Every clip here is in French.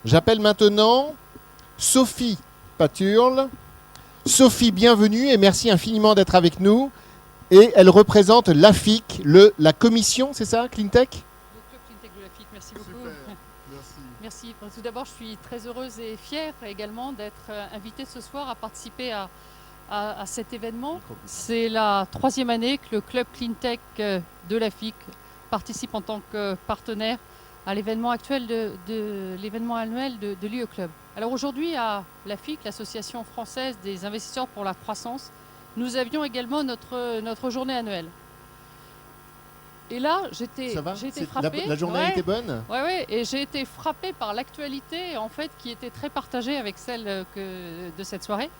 J'appelle maintenant Sophie Paturle. Sophie, bienvenue et merci infiniment d'être avec nous. Et elle représente l'AFIC, la commission, c'est ça, Cleantech? Le club Cleantech de l'AFIC, merci beaucoup. Super, merci. Merci. Tout d'abord, je suis très heureuse et fière également d'être invitée ce soir à participer à cet événement. C'est la 3e année que le club Cleantech de l'AFIC participe en tant que partenaire à l'événement actuel l'événement annuel de l'UE Club. Alors aujourd'hui, à l'AFIC, l'Association française des investisseurs pour la croissance, nous avions également notre journée annuelle. Et là, j'ai été frappée. La journée était bonne? Oui, et j'ai été frappée par l'actualité, en fait, qui était très partagée avec celle de cette soirée,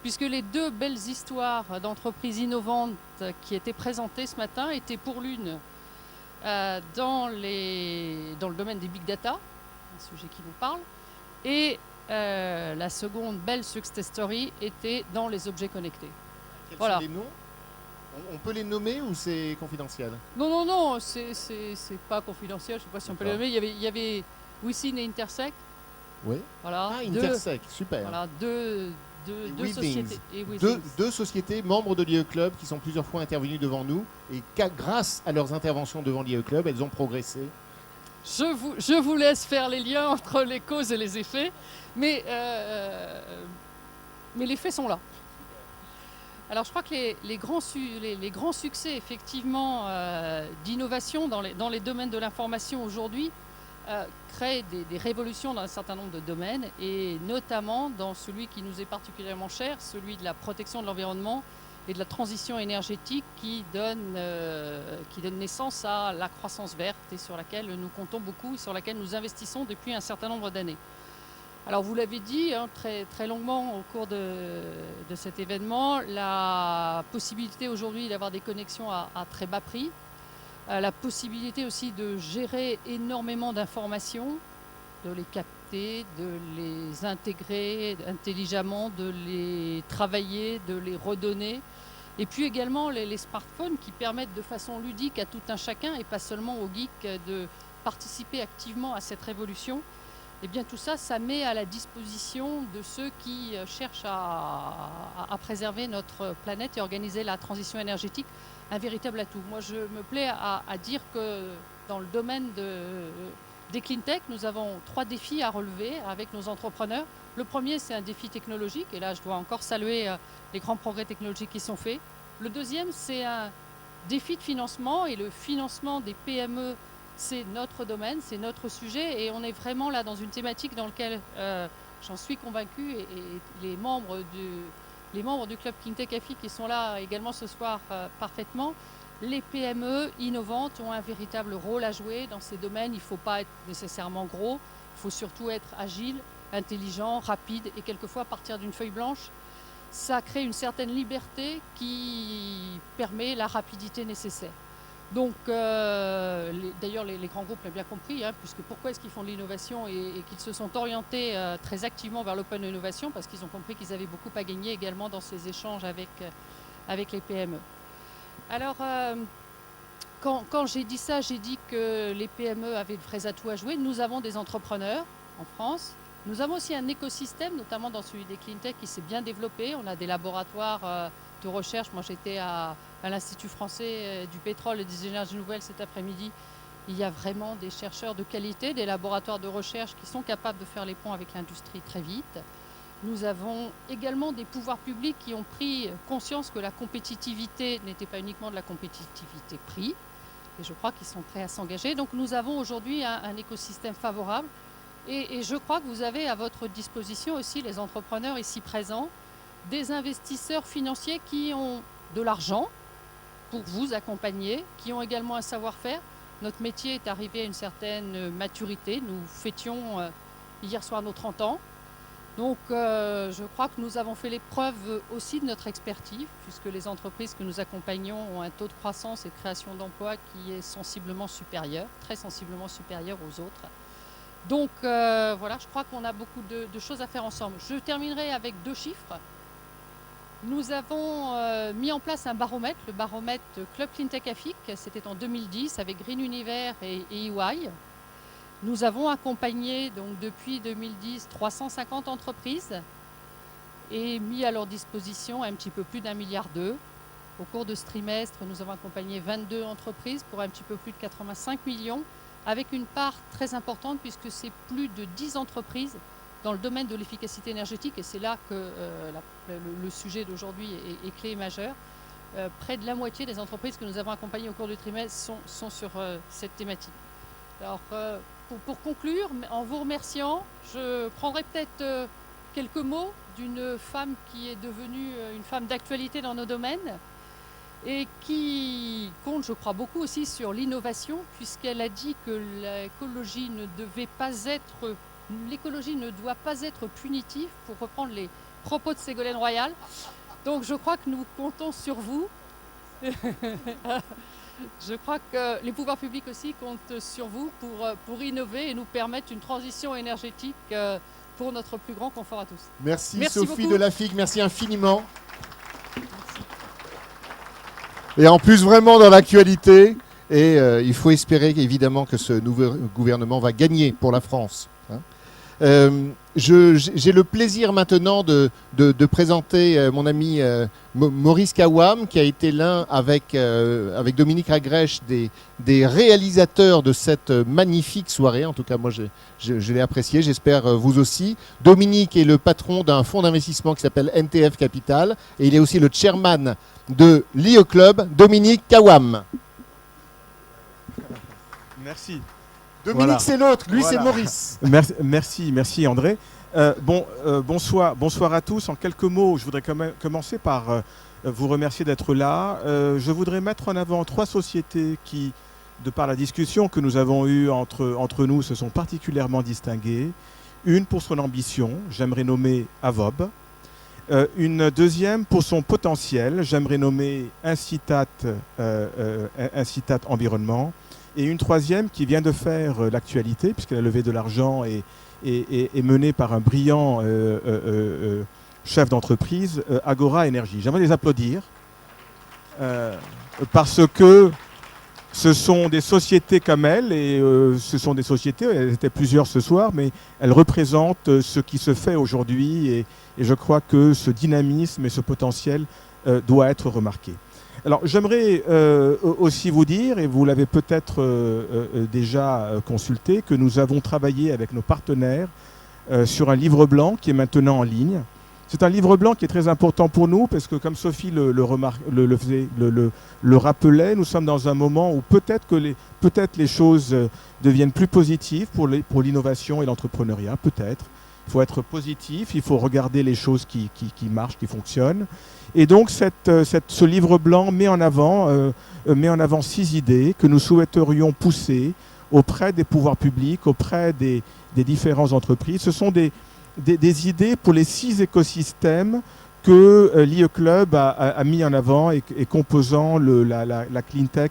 puisque les 2 belles histoires d'entreprises innovantes qui étaient présentées ce matin étaient pour l'une dans le domaine des big data, un sujet qui nous parle, et la seconde belle success story était dans les objets connectés. Quels Voilà. sont les noms? On peut les nommer ou c'est confidentiel? Non, c'est pas confidentiel, je ne sais pas si on peut les nommer. Il y avait Within et Intersect. Oui. Voilà, Ah, Intersect, super. Voilà, deux sociétés. Et deux sociétés membres de l'IE Club qui sont plusieurs fois intervenues devant nous et grâce à leurs interventions devant l'IE Club, elles ont progressé. Je vous laisse faire les liens entre les causes et les effets, mais les faits sont là. Alors je crois que les grands succès effectivement d'innovation dans les domaines de l'information aujourd'hui créent des révolutions dans un certain nombre de domaines, et notamment dans celui qui nous est particulièrement cher, celui de la protection de l'environnement et de la transition énergétique qui donne naissance à la croissance verte et sur laquelle nous comptons beaucoup et sur laquelle nous investissons depuis un certain nombre d'années. Alors vous l'avez dit très, très longuement au cours de cet événement, la possibilité aujourd'hui d'avoir des connexions à très bas prix, la possibilité aussi de gérer énormément d'informations, de les capter, de les intégrer intelligemment, de les travailler, de les redonner. Et puis également les smartphones qui permettent de façon ludique à tout un chacun et pas seulement aux geeks de participer activement à cette révolution. Et bien tout ça, ça met à la disposition de ceux qui cherchent à préserver notre planète et organiser la transition énergétique un véritable atout. Moi, je me plais à dire que dans le domaine des cleantech, nous avons 3 défis à relever avec nos entrepreneurs. Le premier, c'est un défi technologique, et là, je dois encore saluer les grands progrès technologiques qui sont faits. Le deuxième, c'est un défi de financement, et le financement des PME, c'est notre domaine, c'est notre sujet, et on est vraiment là dans une thématique dans laquelle j'en suis convaincue, et les membres du club Cleantech AFIC qui sont là également ce soir parfaitement. Les PME innovantes ont un véritable rôle à jouer dans ces domaines. Il ne faut pas être nécessairement gros, il faut surtout être agile, intelligent, rapide et quelquefois partir d'une feuille blanche. Ça crée une certaine liberté qui permet la rapidité nécessaire. Donc, d'ailleurs, les grands groupes l'ont bien compris, puisque pourquoi est-ce qu'ils font de l'innovation et qu'ils se sont orientés très activement vers l'open innovation, parce qu'ils ont compris qu'ils avaient beaucoup à gagner également dans ces échanges avec les PME. Alors, quand j'ai dit ça, j'ai dit que les PME avaient de vrais atouts à jouer. Nous avons des entrepreneurs en France. Nous avons aussi un écosystème, notamment dans celui des cleantech, qui s'est bien développé. On a des laboratoires de recherche. Moi, j'étais à l'Institut français du pétrole et des énergies nouvelles cet après-midi. Il y a vraiment des chercheurs de qualité, des laboratoires de recherche qui sont capables de faire les ponts avec l'industrie très vite. Nous avons également des pouvoirs publics qui ont pris conscience que la compétitivité n'était pas uniquement de la compétitivité prix. Et je crois qu'ils sont prêts à s'engager. Donc nous avons aujourd'hui un écosystème favorable. Et je crois que vous avez à votre disposition aussi, les entrepreneurs ici présents, des investisseurs financiers qui ont de l'argent pour vous accompagner, qui ont également un savoir-faire. Notre métier est arrivé à une certaine maturité. Nous fêtions hier soir nos 30 ans. Donc je crois que nous avons fait les preuves aussi de notre expertise, puisque les entreprises que nous accompagnons ont un taux de croissance et de création d'emplois qui est sensiblement supérieur, très sensiblement supérieur aux autres. Donc voilà, je crois qu'on a beaucoup de choses à faire ensemble. Je terminerai avec 2 chiffres. Nous avons mis en place un baromètre, le baromètre Club Cleantech AFIC, c'était en 2010 avec Green Universe et EY. Nous avons accompagné donc depuis 2010 350 entreprises et mis à leur disposition un petit peu plus d'1,2 milliard. Au cours de ce trimestre, nous avons accompagné 22 entreprises pour un petit peu plus de 85 millions, avec une part très importante puisque c'est plus de 10 entreprises dans le domaine de l'efficacité énergétique, et c'est là que le sujet d'aujourd'hui est clé et majeur. Près de la moitié des entreprises que nous avons accompagnées au cours du trimestre sont sur cette thématique. Alors, pour conclure, en vous remerciant, je prendrai peut-être quelques mots d'une femme qui est devenue une femme d'actualité dans nos domaines et qui compte, je crois, beaucoup aussi sur l'innovation, puisqu'elle a dit que l'écologie ne doit pas être punitive, pour reprendre les propos de Ségolène Royal. Donc je crois que nous comptons sur vous. Je crois que les pouvoirs publics aussi comptent sur vous pour innover et nous permettre une transition énergétique pour notre plus grand confort à tous. Merci Sophie beaucoup. de la FIC, merci infiniment. Merci. Et en plus, vraiment dans l'actualité, et il faut espérer évidemment que ce nouveau gouvernement va gagner pour la France. J'ai le plaisir maintenant de présenter mon ami Maurice Kawam, qui a été l'un avec Dominique Agrèche des réalisateurs de cette magnifique soirée. En tout cas, moi, je l'ai apprécié, j'espère vous aussi. Dominique est le patron d'un fonds d'investissement qui s'appelle NTF Capital, et il est aussi le chairman de l'IE Club, Dominique Kawam. Merci. Dominique, voilà. C'est l'autre, lui, voilà. C'est Maurice. Merci André. Bonsoir à tous. En quelques mots, je voudrais quand même commencer par vous remercier d'être là. Je voudrais mettre en avant 3 sociétés qui, de par la discussion que nous avons eue entre nous, se sont particulièrement distinguées. Une pour son ambition, j'aimerais nommer Avob. Une deuxième pour son potentiel, j'aimerais nommer Incitat Environnement. Et une troisième qui vient de faire l'actualité, puisqu'elle a levé de l'argent et est menée par un brillant chef d'entreprise, Agora Énergie. J'aimerais les applaudir parce que ce sont des sociétés comme elles, et ce sont des sociétés, elles étaient plusieurs ce soir, mais elles représentent ce qui se fait aujourd'hui, et je crois que ce dynamisme et ce potentiel doit être remarqué. Alors j'aimerais aussi vous dire, et vous l'avez peut-être déjà consulté, que nous avons travaillé avec nos partenaires sur un livre blanc qui est maintenant en ligne. C'est un livre blanc qui est très important pour nous parce que, comme Sophie le rappelait, nous sommes dans un moment où peut-être les choses deviennent plus positives pour l'innovation et l'entrepreneuriat, peut-être. Il faut être positif, il faut regarder les choses qui marchent, qui fonctionnent. Et donc ce livre blanc met en avant 6 idées que nous souhaiterions pousser auprès des pouvoirs publics, auprès des différentes entreprises. Ce sont des idées pour les 6 écosystèmes que l'IE Club a mis en avant et composant la clean tech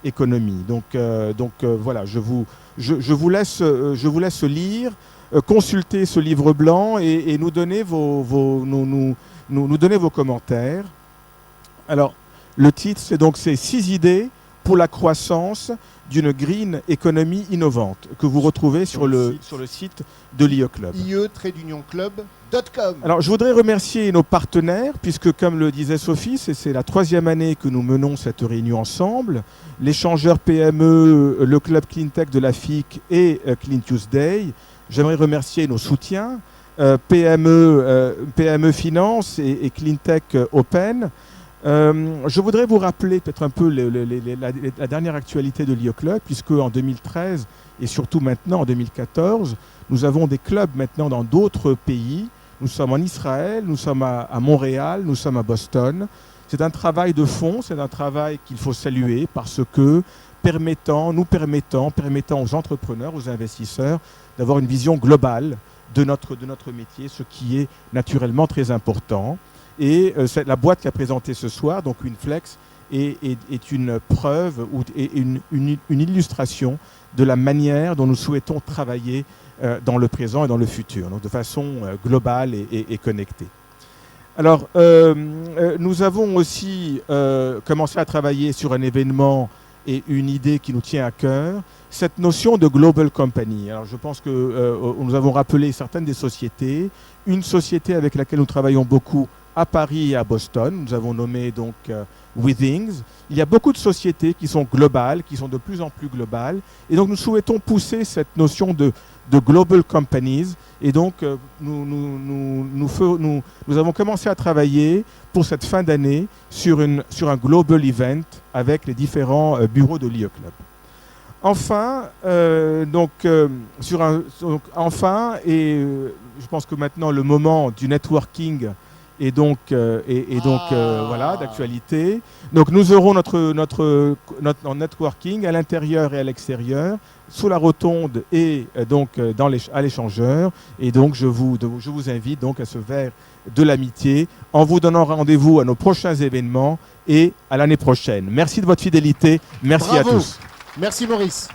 économie. Donc voilà, je vous laisse lire, consulter ce livre blanc et nous donner nous donner vos commentaires. Alors, le titre, c'est 6 idées pour la croissance d'une green économie innovante, que vous retrouvez sur le site de l'IE Club. ie-club.com. Alors, je voudrais remercier nos partenaires, puisque, comme le disait Sophie, c'est la 3e année que nous menons cette réunion ensemble. L'échangeur PME, le Club Clean Tech de la FIC et Clean Tuesday. J'aimerais remercier nos soutiens, PME Finance et Clean Tech Open. Je voudrais vous rappeler peut-être un peu la dernière actualité de l'IE Club, puisque en 2013 et surtout maintenant en 2014, nous avons des clubs maintenant dans d'autres pays. Nous sommes en Israël, nous sommes à Montréal, nous sommes à Boston. C'est un travail de fond, c'est un travail qu'il faut saluer parce que permettant aux entrepreneurs, aux investisseurs d'avoir une vision globale de notre métier, ce qui est naturellement très important. Et la boîte qui a présenté ce soir, donc une Flex, est une preuve et une illustration de la manière dont nous souhaitons travailler dans le présent et dans le futur, donc de façon globale et connectée. Alors, nous avons aussi commencé à travailler sur un événement et une idée qui nous tient à cœur, cette notion de global company. Alors je pense que nous avons rappelé certaines des sociétés. Une société avec laquelle nous travaillons beaucoup à Paris et à Boston, nous avons nommé donc Withings. Il y a beaucoup de sociétés qui sont globales, qui sont de plus en plus globales. Et donc nous souhaitons pousser cette notion de global companies. Et donc nous avons commencé à travailler pour cette fin d'année sur un global event avec les différents bureaux de l'IE Club. Enfin, je pense que maintenant le moment du networking est donc voilà, d'actualité. Donc nous aurons notre networking à l'intérieur et à l'extérieur, sous la rotonde et donc à l'échangeur. Et donc je vous invite donc à ce verre de l'amitié en vous donnant rendez-vous à nos prochains événements et à l'année prochaine. Merci de votre fidélité. Merci. Bravo. À tous. Merci Maurice.